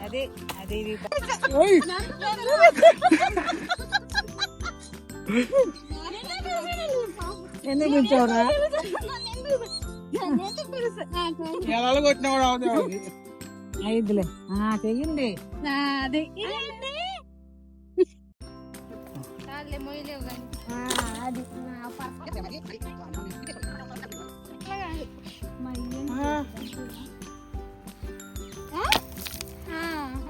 అదే అదే ఎందుకు పిలిచావురా? ఐదులే చెయ్యండి. అదే అది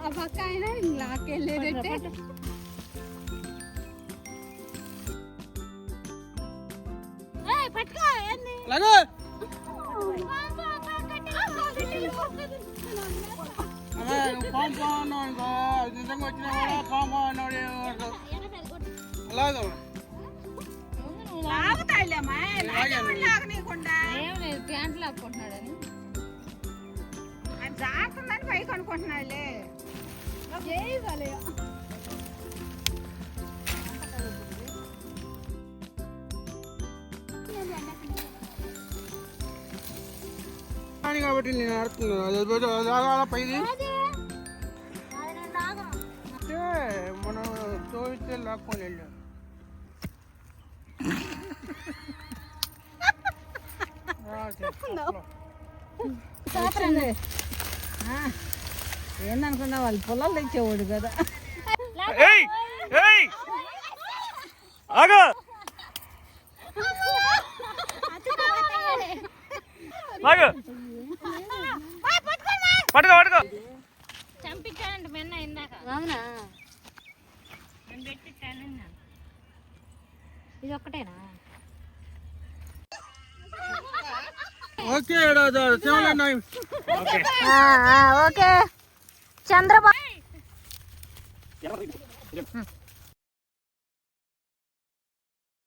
ఆ పక్క ఆయన లాక్కెళ్ళేదంటే పట్టుకో ప్యాంట్ లాక్కుంటున్నాడని జాగ్రత్తని పైకి అనుకుంటున్నాడులే. కాబట్టి నేను ఆడుతున్నాను పైది మనం చూస్తే లాక్కొని వెళ్ళాం. ఏందనుకున్నా వాళ్ళు పొలాలు తెచ్చేవాడు కదా. చంపించాడంట మెన్న ఇందాక. అవునా నేను పెట్టించాను. ఇది ఒక్కటేనా? Okay okay Chandrababu